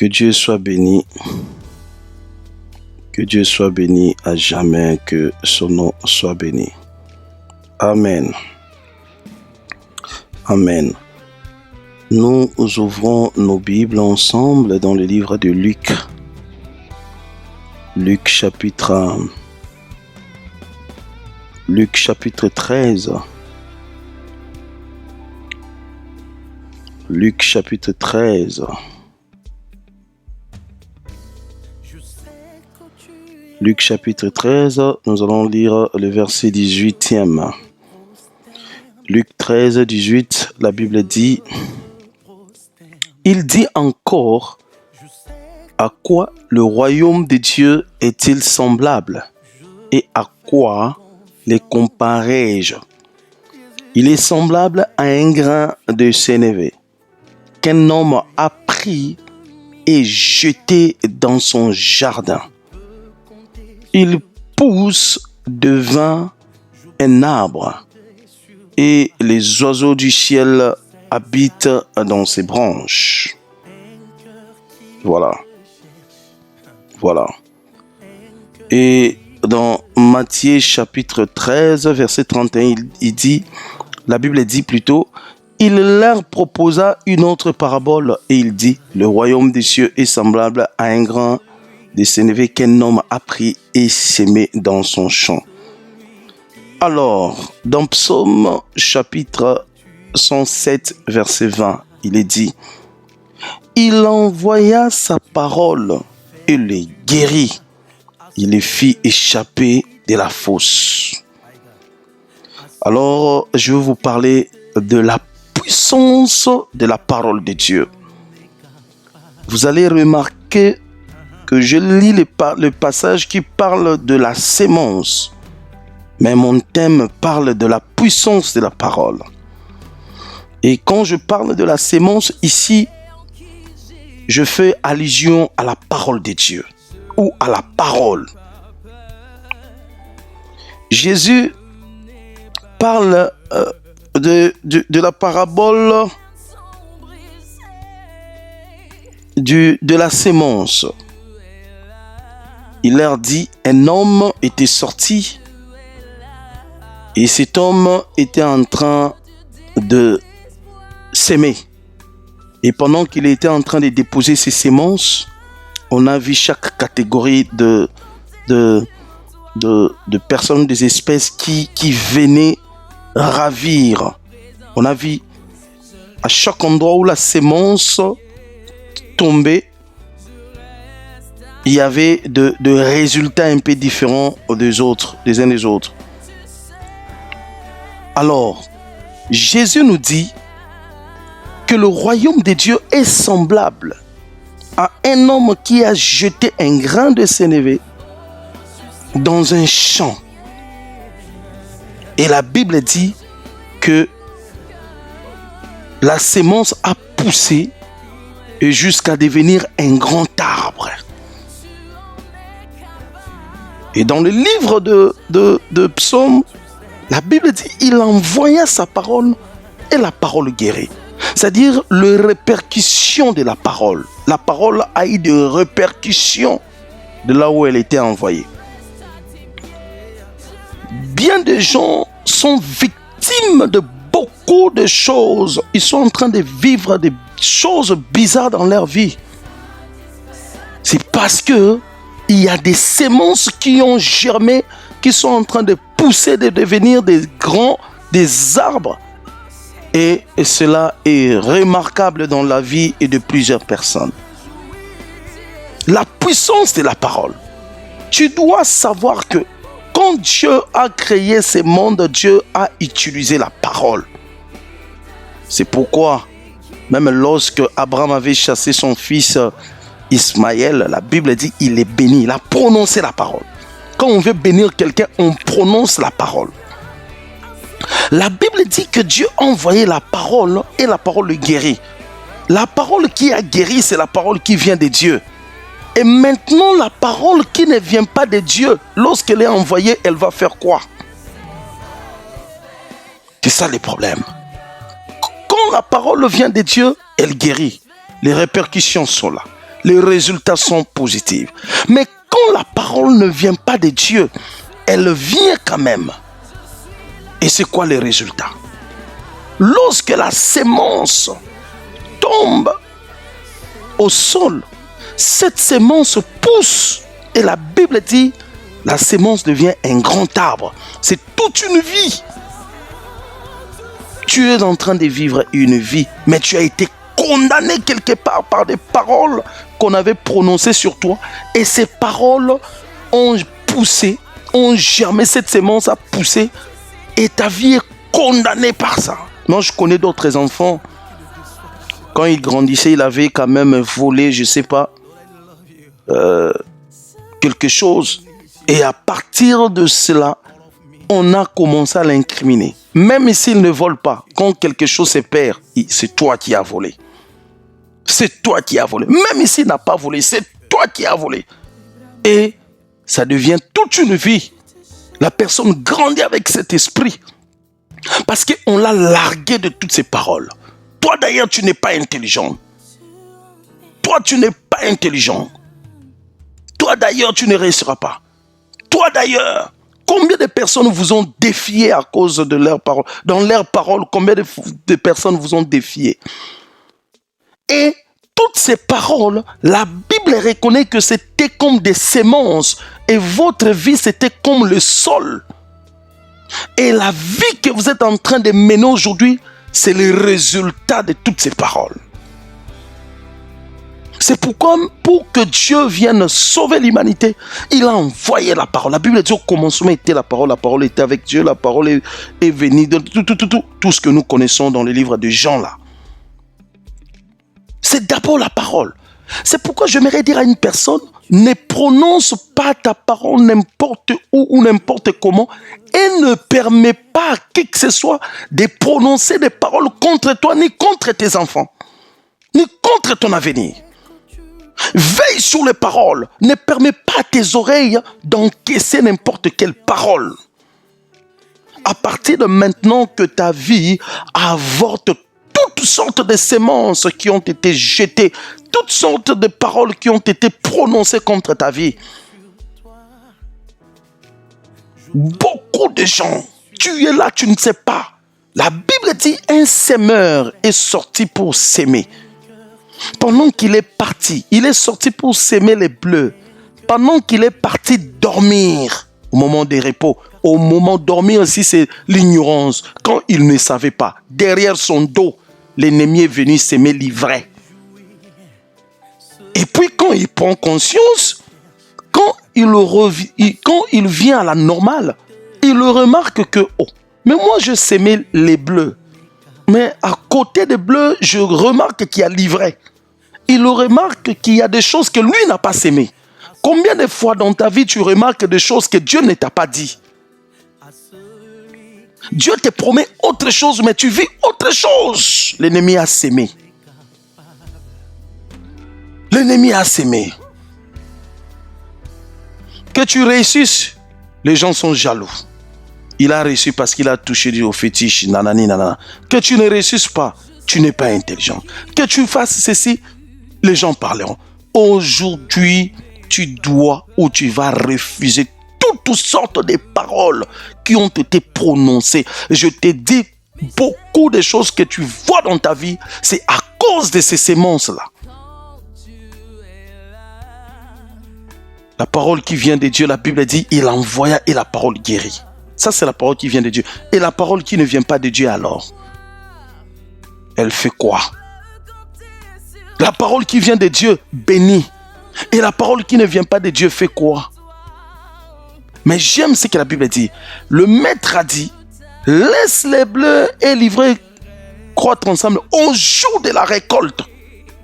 Que Dieu soit béni. Que Dieu soit béni à jamais, que son nom soit béni. Amen. Amen. Nous ouvrons nos Bibles ensemble dans le livre de Luc. Luc chapitre 13. Luc chapitre 13. Luc chapitre 13, nous allons lire le verset 18e. Luc 13, 18, la Bible dit, il dit encore, à quoi le royaume de Dieu est-il semblable et à quoi les comparerai-je? Il est semblable à un grain de sénévé qu'un homme a pris et jeté dans son jardin. Il pousse devant un arbre et les oiseaux du ciel habitent dans ses branches. Voilà. Et dans Matthieu chapitre 13, verset 31, il dit, la Bible dit plutôt, il leur proposa une autre parabole et il dit, le royaume des cieux est semblable à un grain de sénévé qu'un homme a pris et semé dans son champ. Alors, dans Psaume chapitre 107, verset 20, il est dit, il envoya sa parole et les guérit. Il les fit échapper de la fosse. Alors, je vais vous parler de la puissance de la parole de Dieu. Vous allez remarquer que je lis le passage qui parle de la sémence. Mais mon thème parle de la puissance de la parole. Et quand je parle de la sémence, ici, je fais allusion à la parole de Dieu ou à la parole. Jésus parle de la parabole de la sémence. Il leur dit, un homme était sorti et cet homme était en train de s'aimer. Et pendant qu'il était en train de déposer ses semences, on a vu chaque catégorie de personnes, des espèces qui venaient ravir. On a vu à chaque endroit où la sémence tombait, il y avait de résultats un peu différents des uns des autres. Alors, Jésus nous dit que le royaume de Dieu est semblable à un homme qui a jeté un grain de sénévé dans un champ. Et la Bible dit que la sémence a poussé jusqu'à devenir un grand arbre. Et dans le livre de Psaume, la Bible dit, il envoya sa parole et la parole guérit. C'est-à-dire les répercussions de la parole. La parole a eu des répercussions de là où elle était envoyée. Bien de gens sont victimes de beaucoup de choses. Ils sont en train de vivre des choses bizarres dans leur vie. C'est parce que il y a des semences qui ont germé, qui sont en train de pousser, de devenir des arbres. Et cela est remarquable dans la vie de plusieurs personnes. La puissance de la parole. Tu dois savoir que quand Dieu a créé ce monde, Dieu a utilisé la parole. C'est pourquoi, même lorsque Abraham avait chassé son fils Ismaël, la Bible dit il est béni. Il a prononcé la parole. Quand on veut bénir quelqu'un, on prononce la parole. La Bible dit que Dieu a envoyé la parole et la parole le guérit. La parole qui a guéri, c'est la parole qui vient de Dieu. Et maintenant, la parole qui ne vient pas de Dieu, lorsqu'elle est envoyée, elle va faire quoi? C'est ça le problème. Quand la parole vient de Dieu, elle guérit. Les répercussions sont là. les résultats sont positifs. Mais quand la parole ne vient pas de Dieu, elle vient quand même. Et c'est quoi les résultats? Lorsque la sémence tombe au sol, cette sémence pousse. Et la Bible dit, la sémence devient un grand arbre. C'est toute une vie. Tu es en train de vivre une vie, mais tu as été condamné quelque part par des paroles qu'on avait prononcées sur toi. Et ces paroles ont poussé, ont germé, cette sémence a poussé. Et ta vie est condamnée par ça. Moi, je connais d'autres enfants. Quand ils grandissaient, il avait quand même volé, je ne sais pas, quelque chose. Et à partir de cela, on a commencé à l'incriminer. Même s'il ne vole pas, quand quelque chose se perd, c'est toi qui as volé. C'est toi qui as volé. Même s'il n'a pas volé, c'est toi qui as volé. Et ça devient toute une vie. La personne grandit avec cet esprit. Parce qu'on l'a largué de toutes ces paroles. Toi d'ailleurs, tu n'es pas intelligent. Toi, tu n'es pas intelligent. Toi d'ailleurs, tu ne réussiras pas. Toi d'ailleurs, combien de personnes vous ont défié à cause de leurs paroles? Dans leurs paroles, combien de personnes vous ont défié? Et toutes ces paroles, la Bible reconnaît que c'était comme des semences. Et votre vie, c'était comme le sol. Et la vie que vous êtes en train de mener aujourd'hui, c'est le résultat de toutes ces paroles. C'est pourquoi, pour que Dieu vienne sauver l'humanité, il a envoyé la parole. La Bible dit au commencement était la parole était avec Dieu, la parole est venue de tout ce que nous connaissons dans le livre de Jean là. C'est d'abord la parole. C'est pourquoi j'aimerais dire à une personne, ne prononce pas ta parole n'importe où ou n'importe comment et ne permets pas à qui que ce soit de prononcer des paroles contre toi, ni contre tes enfants, ni contre ton avenir. Veille sur les paroles. Ne permets pas à tes oreilles d'encaisser n'importe quelle parole. À partir de maintenant que ta vie avorte toutes sortes de semences qui ont été jetées, toutes sortes de paroles qui ont été prononcées contre ta vie. Beaucoup de gens, tu es là, tu ne sais pas. La Bible dit un semeur est sorti pour s'aimer. Pendant qu'il est parti, il est sorti pour s'aimer les bleus. Pendant qu'il est parti dormir, au moment des repos, au moment de dormir aussi, c'est l'ignorance. Quand il ne savait pas, derrière son dos, l'ennemi est venu s'aimer l'ivraie. Et puis quand il prend conscience, quand il vient à la normale, il remarque que, oh, mais moi je s'aimais les bleus. Mais à côté des bleus, je remarque qu'il y a l'ivraie. Il remarque qu'il y a des choses que lui n'a pas s'aimé. Combien de fois dans ta vie tu remarques des choses que Dieu ne t'a pas dit? Dieu te promet autre chose, mais tu vis autre chose. L'ennemi a s'aimé. L'ennemi a s'aimé. Que tu réussisses, les gens sont jaloux. Il a réussi parce qu'il a touché au fétiche, nanani, nanana. Que tu ne réussisses pas, tu n'es pas intelligent. Que tu fasses ceci, les gens parleront. Aujourd'hui, tu dois ou tu vas refuser toutes sortes de paroles qui ont été prononcées. Je te dis, beaucoup de choses que tu vois dans ta vie, c'est à cause de ces semences-là. La parole qui vient de Dieu, la Bible dit, il envoya et la parole guérit. Ça, c'est la parole qui vient de Dieu. Et la parole qui ne vient pas de Dieu alors, elle fait quoi? La parole qui vient de Dieu bénit. Et la parole qui ne vient pas de Dieu fait quoi? Mais j'aime ce que la Bible dit. Le maître a dit, laisse les bleus et l'ivraie croître ensemble. Au jour de la récolte,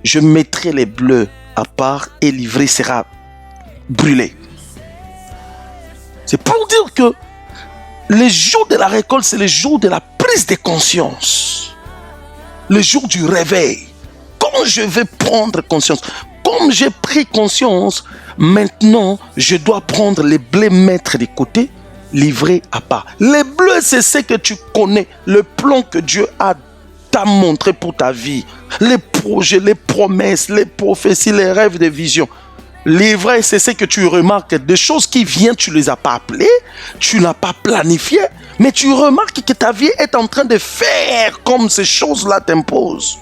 je mettrai les bleus à part et l'ivraie sera brûlée. C'est pour dire que les jours de la récolte, c'est le jour de la prise de conscience. Le jour du réveil. Quand je vais prendre conscience, comme j'ai pris conscience, maintenant, je dois prendre les blés, mettre de côté, livrer à part. Les bleus, c'est ce que tu connais, le plan que Dieu a t'a montré pour ta vie, les projets, les promesses, les prophéties, les rêves, les visions. L'ivraie, c'est ce que tu remarques. Des choses qui viennent, tu ne les as pas appelées, tu n'as pas planifié, mais tu remarques que ta vie est en train de faire comme ces choses-là t'imposent.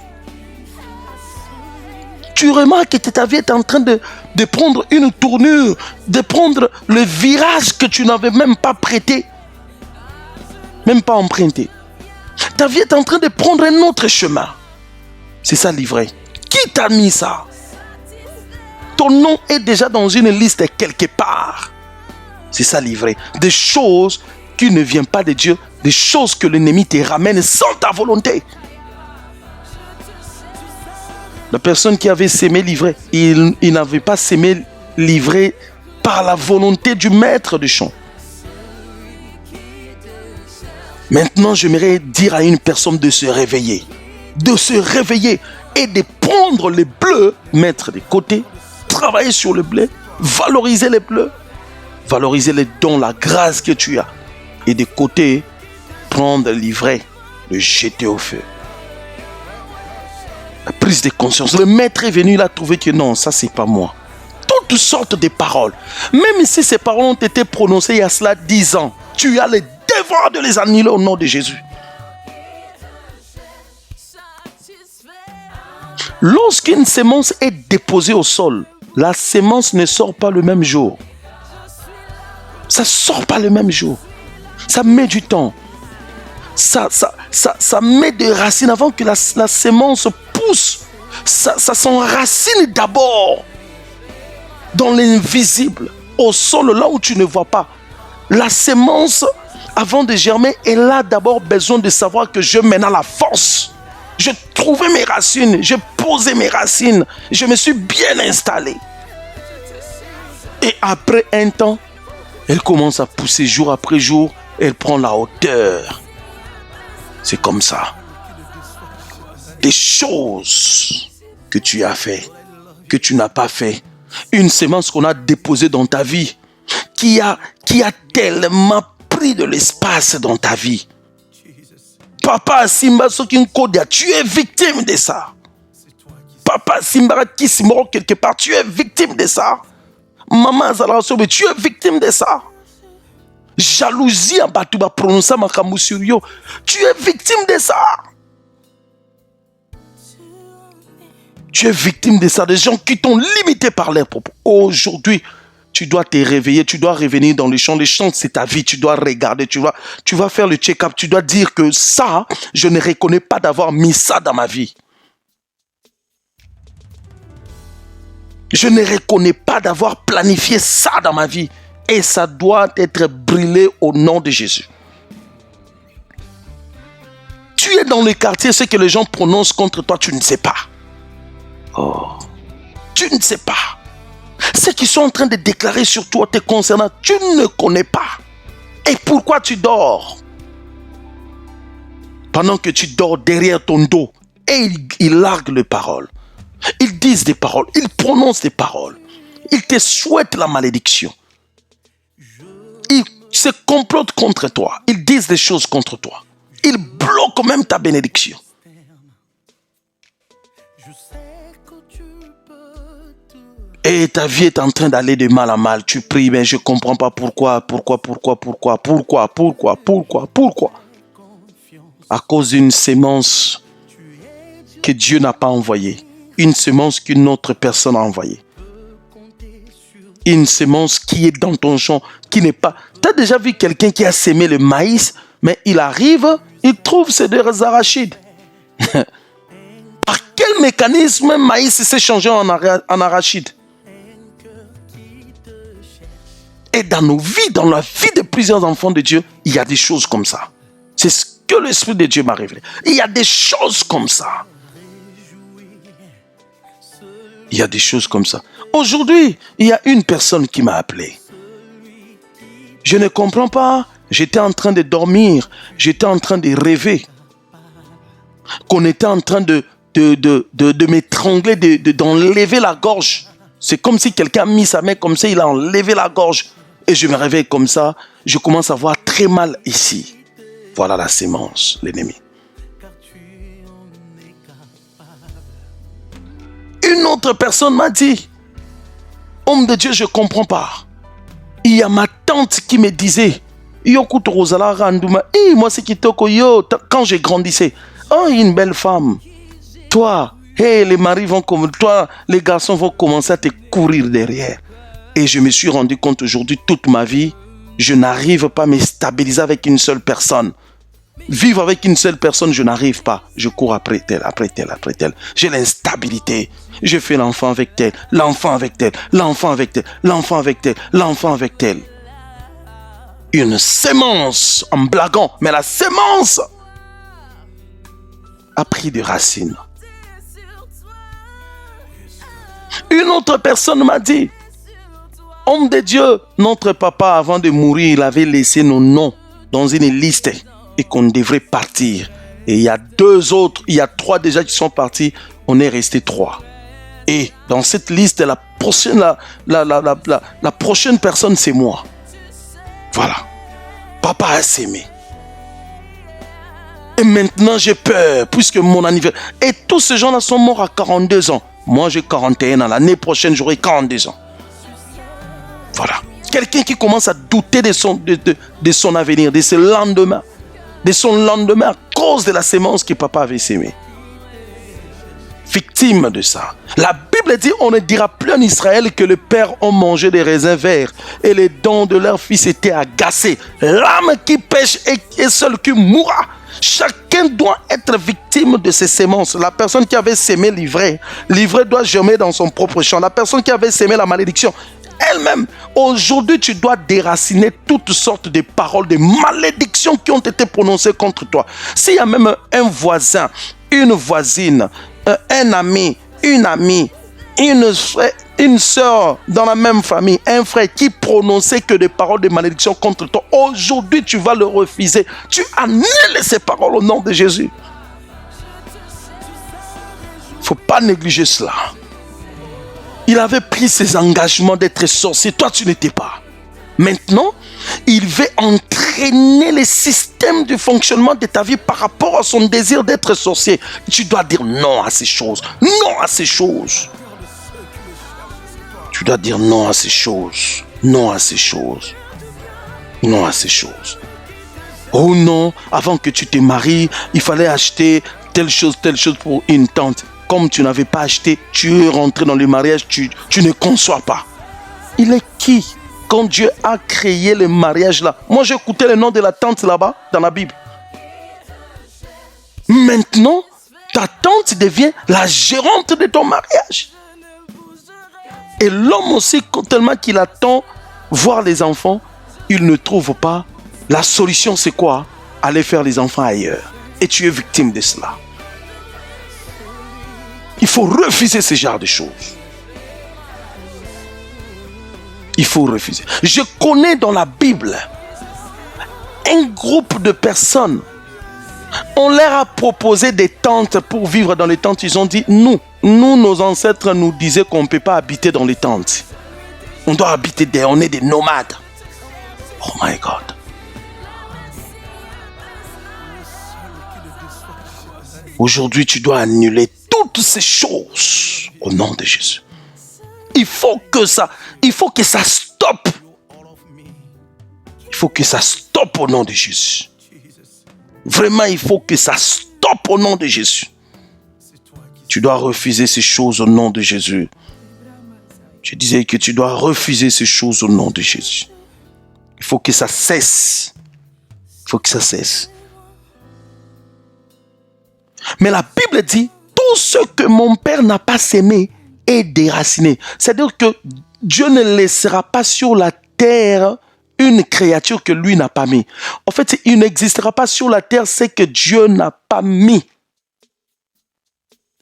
Tu remarques que ta vie est en train de prendre une tournure, de prendre le virage que tu n'avais même pas prêté, même pas emprunté. Ta vie est en train de prendre un autre chemin. C'est ça l'ivraie. Qui t'a mis ça? Ton nom est déjà dans une liste quelque part. C'est ça l'ivraie. Des choses qui ne viennent pas de Dieu, des choses que l'ennemi te ramène sans ta volonté. La personne qui avait sémé l'ivraie, il n'avait pas sémé l'ivraie par la volonté du maître du champ. Maintenant, j'aimerais dire à une personne de se réveiller et de prendre les bleus, mettre de côté, travailler sur le blé, valoriser les bleus, valoriser les dons, la grâce que tu as, et de côté, prendre l'ivraie, le jeter au feu. La prise de conscience. Le maître est venu, il a trouvé que non, ça c'est pas moi. Toutes sortes de paroles. Même si ces paroles ont été prononcées il y a cela 10 ans, tu as le devoir de les annuler au nom de Jésus. Lorsqu'une sémence est déposée au sol, la sémence ne sort pas le même jour. Ça ne sort pas le même jour. Ça met du temps. Ça met des racines avant que la sémence pousse. Ça s'enracine d'abord dans l'invisible, au sol, là où tu ne vois pas. La sémence, avant de germer, elle a d'abord besoin de savoir que je mène à la force. J'ai trouvé mes racines, j'ai posé mes racines, je me suis bien installé. Et après un temps, elle commence à pousser jour après jour, elle prend la hauteur. C'est comme ça. Des choses que tu as fait, que tu n'as pas fait. Une sémence qu'on a déposée dans ta vie, qui a tellement pris de l'espace dans ta vie. Papa Simba Sokinkodia, tu es victime de ça. Papa Simba Kisimoro quelque part, tu es victime de ça. Maman Zalasobe, tu es victime de ça. Jalousie en batuba prononça makambu sur yo, tu es victime de ça. Tu es victime de ça, des gens qui t'ont limité par leurs propos. Aujourd'hui, tu dois te réveiller, tu dois revenir dans les champs. Les champs, c'est ta vie, tu dois regarder, tu vas faire le check-up, tu dois dire que ça, je ne reconnais pas d'avoir mis ça dans ma vie. Je ne reconnais pas d'avoir planifié ça dans ma vie. Et ça doit être brûlé au nom de Jésus. Tu es dans le quartier, ce que les gens prononcent contre toi, tu ne sais pas. Oh, tu ne sais pas. Ceux qui sont en train de déclarer sur toi te concernant, tu ne connais pas. Et pourquoi tu dors? Pendant que tu dors derrière ton dos, et ils larguent les paroles. Ils disent des paroles, ils prononcent des paroles. Ils te souhaitent la malédiction. Ils se complotent contre toi. Ils disent des choses contre toi. Ils bloquent même ta bénédiction. Et ta vie est en train d'aller de mal à mal. Tu pries, mais je ne comprends pas pourquoi. À cause d'une sémence que Dieu n'a pas envoyée. Une sémence qu'une autre personne a envoyée. Une sémence qui est dans ton champ, qui n'est pas... Tu as déjà vu quelqu'un qui a sémé le maïs, mais il arrive, il trouve ces deux arachides. Par quel mécanisme le maïs s'est changé en arachide? Et dans nos vies, dans la vie de plusieurs enfants de Dieu, il y a des choses comme ça. C'est ce que l'Esprit de Dieu m'a révélé. Il y a des choses comme ça. Il y a des choses comme ça. Aujourd'hui, il y a une personne qui m'a appelé. Je ne comprends pas. J'étais en train de dormir. J'étais en train de rêver. Qu'on était en train de m'étrangler, d'enlever la gorge. C'est comme si quelqu'un a mis sa main comme ça, il a enlevé la gorge. Et je me réveille comme ça. Je commence à avoir très mal ici. Voilà la sémence, l'ennemi. autre personne m'a dit, homme de Dieu, je ne comprends pas. Il y a ma tante qui me disait, moi c'est Kitoko, quand je grandissais, oh, une belle femme. Toi, les maris vont comme toi, les garçons vont commencer à te courir derrière. Et je me suis rendu compte aujourd'hui, toute ma vie, je n'arrive pas à me stabiliser avec une seule personne. Vivre avec une seule personne, je n'arrive pas. Je cours après tel, après tel, après tel. J'ai l'instabilité. Je fais l'enfant avec tel, l'enfant avec tel, l'enfant avec tel, l'enfant avec tel, l'enfant avec tel. Une sémence, en blaguant, mais la sémence a pris des racines. Une autre personne m'a dit, homme de Dieu, notre papa, avant de mourir, il avait laissé nos noms dans une liste et qu'on devrait partir. Et il y a 2 autres, il y a 3 déjà qui sont partis, on est resté 3. Et dans cette liste, la prochaine personne, c'est moi. Voilà. Papa a s'aimé. Et maintenant, j'ai peur, puisque mon anniversaire... Et tous ces gens-là sont morts à 42 ans. Moi, j'ai 41 ans. L'année prochaine, j'aurai 42 ans. Voilà. Quelqu'un qui commence à douter de son avenir, de son lendemain à cause de la sémence que papa avait sémée. Victime de ça. La Bible dit, on ne dira plus en Israël que les pères ont mangé des raisins verts et les dents de leurs fils étaient agacés. L'âme qui pêche est seule qui mourra. Chacun doit être victime de ses sémences. La personne qui avait sémé l'ivraie doit germer dans son propre champ. La personne qui avait sémé la malédiction, elle-même. Aujourd'hui, tu dois déraciner toutes sortes de paroles, de malédictions qui ont été prononcées contre toi. S'il y a même un voisin, une voisine, un ami, une amie, une soeur dans la même famille, un frère qui prononçait que des paroles de malédiction contre toi, aujourd'hui tu vas le refuser. Tu annules ces paroles au nom de Jésus. Il ne faut pas négliger cela. Il avait pris ses engagements d'être sorcier. Toi, tu n'étais pas. Maintenant, il veut entraîner les systèmes du fonctionnement de ta vie par rapport à son désir d'être sorcier. Tu dois dire non à ces choses. Non à ces choses. Tu dois dire non à ces choses. Non à ces choses. Non à ces choses. Oh non, avant que tu te maries, il fallait acheter telle chose pour une tante. Comme tu n'avais pas acheté, tu es rentré dans le mariage, tu ne conçois pas. Il est qui quand Dieu a créé le mariage là? Moi, j'ai écouté le nom de la tante là-bas, dans la Bible. Maintenant, ta tante devient la gérante de ton mariage. Et l'homme aussi, tellement qu'il attend voir les enfants, il ne trouve pas. La solution, c'est quoi? Aller faire les enfants ailleurs. Et tu es victime de cela. Il faut refuser ce genre de choses. Il faut refuser. Je connais dans la Bible un groupe de personnes. On leur a proposé des tentes pour vivre dans les tentes. Ils ont dit, nous, nos ancêtres nous disaient qu'on ne peut pas habiter dans les tentes. On doit habiter on est des nomades. Oh my God. Aujourd'hui, tu dois annuler toutes ces choses au nom de Jésus. Il faut que ça stoppe. Il faut que ça stoppe au nom de Jésus. Vraiment, il faut que ça stoppe au nom de Jésus. Tu dois refuser ces choses au nom de Jésus. Je disais que tu dois refuser ces choses au nom de Jésus. Il faut que ça cesse. Il faut que ça cesse. Mais la Bible dit, tout ce que mon Père n'a pas sémé est déraciné. C'est-à-dire que Dieu ne laissera pas sur la terre une créature que lui n'a pas mis. En fait, il n'existera pas sur la terre ce que Dieu n'a pas mis.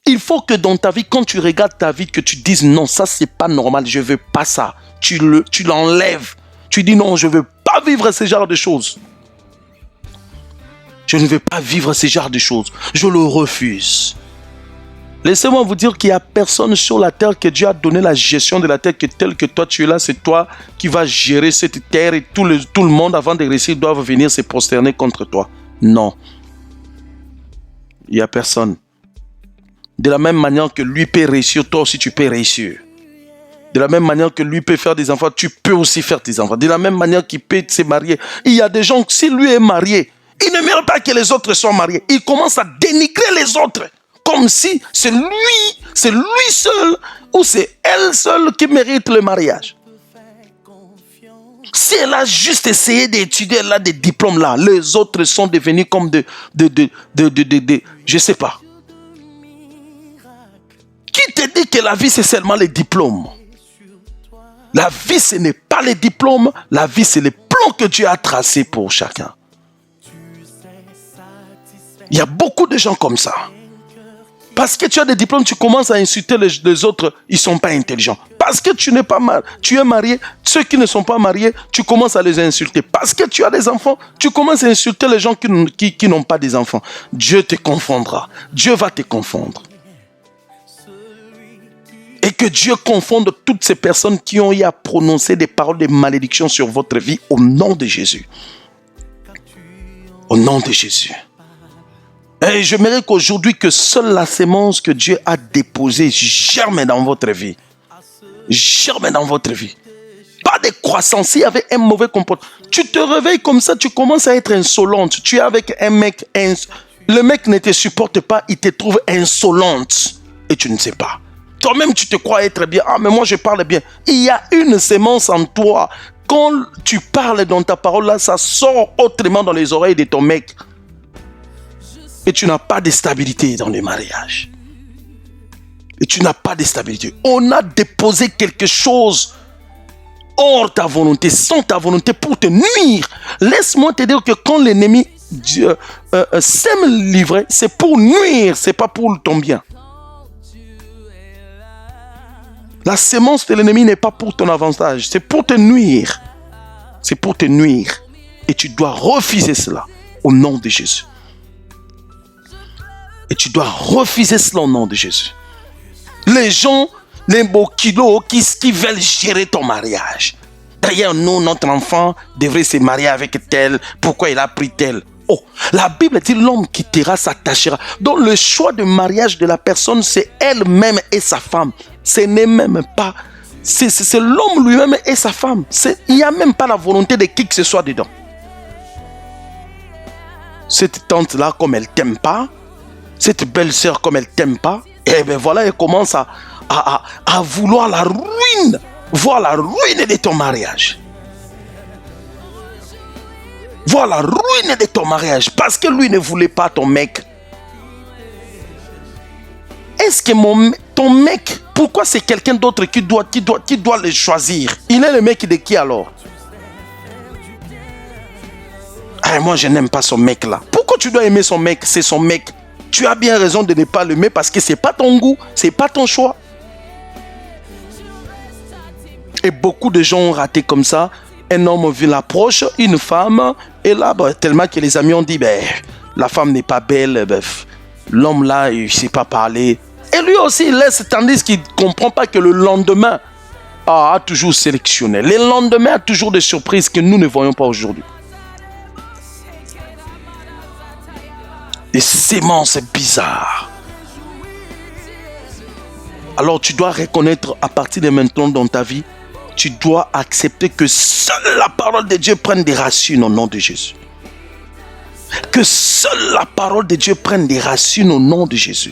Il faut que dans ta vie, quand tu regardes ta vie, que tu dises non, ça c'est pas normal, je veux pas ça. Tu l'enlèves. Tu dis non, je veux pas vivre ce genre de choses. Je ne veux pas vivre ce genre de choses. Je le refuse. Laissez-moi vous dire qu'il n'y a personne sur la terre que Dieu a donné la gestion de la terre, que tel que toi tu es là, c'est toi qui vas gérer cette terre et tout le monde avant de réussir doivent venir se prosterner contre toi. Non. Il n'y a personne. De la même manière que lui peut réussir, toi aussi tu peux réussir. De la même manière que lui peut faire des enfants, tu peux aussi faire tes enfants. De la même manière qu'il peut se marier. Il y a des gens, si lui est marié, il ne mérite pas que les autres soient mariés. Il commence à dénigrer les autres. Comme si c'est lui seul ou c'est elle seule qui mérite le mariage. Si elle a juste essayé d'étudier, elle a des diplômes là, les autres sont devenus comme je sais pas. Qui te dit que la vie c'est seulement les diplômes? La vie ce n'est pas les diplômes, la vie c'est les plans que Dieu a tracés pour chacun. Il y a beaucoup de gens comme ça. Parce que tu as des diplômes, tu commences à insulter les autres, ils ne sont pas intelligents. Parce que tu n'es pas tu es marié, ceux qui ne sont pas mariés, tu commences à les insulter. Parce que tu as des enfants, tu commences à insulter les gens qui n'ont pas des enfants. Dieu te confondra. Dieu va te confondre. Et que Dieu confonde toutes ces personnes qui ont eu à prononcer des paroles de malédiction sur votre vie au nom de Jésus. Au nom de Jésus. Et j'aimerais qu'aujourd'hui, que seule la sémence que Dieu a déposée germe dans votre vie. Germe dans votre vie. Pas de croissance. S'il y avait un mauvais comportement, tu te réveilles comme ça, tu commences à être insolente. Tu es avec un mec, le mec ne te supporte pas, il te trouve insolente. Et tu ne sais pas. Toi-même, tu te crois être bien. Ah, mais moi, je parle bien. Il y a une sémence en toi. Quand tu parles dans ta parole, là, ça sort autrement dans les oreilles de ton mec. Et tu n'as pas de stabilité dans le mariage. Et tu n'as pas de stabilité. On a déposé quelque chose hors ta volonté, sans ta volonté, pour te nuire. Laisse-moi te dire que quand l'ennemi sème l'ivraie, c'est pour nuire, c'est pas pour ton bien. La sémence de l'ennemi n'est pas pour ton avantage, c'est pour te nuire. C'est pour te nuire. Et tu dois refuser cela au nom de Jésus. Et tu dois refuser cela au nom de Jésus. Les gens, les beaux kilos qui veulent gérer ton mariage. D'ailleurs, nous, notre enfant devrait se marier avec tel. Pourquoi il a pris tel? Oh, la Bible dit l'homme quittera, s'attachera. Donc le choix de mariage de la personne, c'est elle-même et sa femme. Ce n'est même pas... C'est l'homme lui-même et sa femme. Il n'y a même pas la volonté de qui que ce soit dedans. Cette tante-là, comme elle ne t'aime pas, cette belle-sœur, comme elle ne t'aime pas, et bien voilà, elle commence à vouloir la ruine, voir la ruine de ton mariage. Voir la ruine de ton mariage, parce que lui ne voulait pas ton mec. Est-ce que ton mec, pourquoi c'est quelqu'un d'autre qui doit le choisir? Il est le mec de qui alors? Ah, moi je n'aime pas son mec là. Pourquoi tu dois aimer son mec? C'est son mec. Tu as bien raison de ne pas l'aimer parce que ce n'est pas ton goût, ce n'est pas ton choix. Et beaucoup de gens ont raté comme ça. Un homme vit l'approche, une femme, et là, tellement que les amis ont dit, la femme n'est pas belle, l'homme là, il ne sait pas parler. Et lui aussi, il laisse, tandis qu'il ne comprend pas que le lendemain a toujours sélectionné. Le lendemain a toujours des surprises que nous ne voyons pas aujourd'hui. Des sémences bizarres. Alors tu dois reconnaître à partir de maintenant dans ta vie, tu dois accepter que seule la parole de Dieu prenne des racines au nom de Jésus. Que seule la parole de Dieu prenne des racines au nom de Jésus.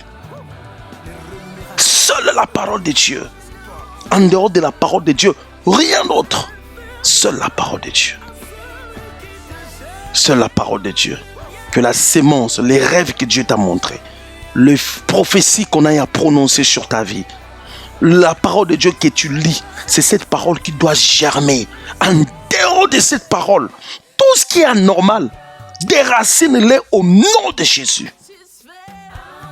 Seule la parole de Dieu. En dehors de la parole de Dieu, rien d'autre. Seule la parole de Dieu. Seule la parole de Dieu. Que la sémence, les rêves que Dieu t'a montrés, les prophéties qu'on a à prononcer sur ta vie, la parole de Dieu que tu lis, c'est cette parole qui doit germer. En dehors de cette parole, tout ce qui est anormal, déracine-les au nom de Jésus.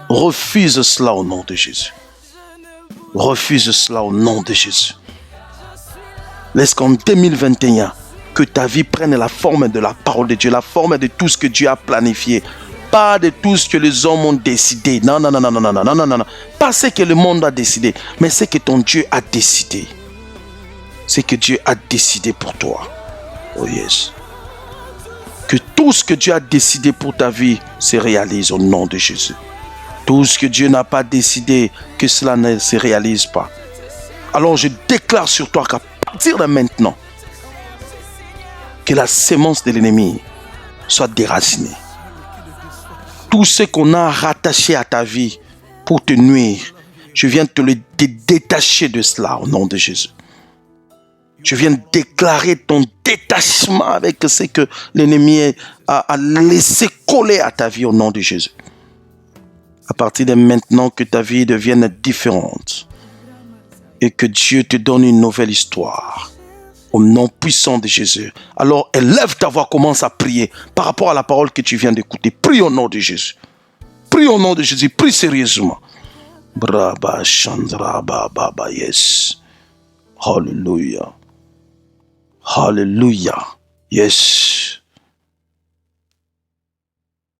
Refuse cela au nom de Jésus. Refuse cela au nom de Jésus. Laisse qu'en 2021, que ta vie prenne la forme de la parole de Dieu, la forme de tout ce que Dieu a planifié. Pas de tout ce que les hommes ont décidé. Non. Pas ce que le monde a décidé, mais ce que ton Dieu a décidé. Ce que Dieu a décidé pour toi. Oh yes. Que tout ce que Dieu a décidé pour ta vie se réalise au nom de Jésus. Tout ce que Dieu n'a pas décidé, que cela ne se réalise pas. Alors je déclare sur toi qu'à partir de maintenant, que la sémence de l'ennemi soit déracinée. Tout ce qu'on a rattaché à ta vie pour te nuire, je viens te le détacher de cela au nom de Jésus. Je viens déclarer ton détachement avec ce que l'ennemi a laissé coller à ta vie au nom de Jésus. À partir de maintenant, que ta vie devienne différente et que Dieu te donne une nouvelle histoire au nom puissant de Jésus. Alors élève ta voix, commence à prier par rapport à la parole que tu viens d'écouter. Prie au nom de Jésus. Prie au nom de Jésus. Prie sérieusement. Braba Chandra Baba yes. Hallelujah. Hallelujah. Yes.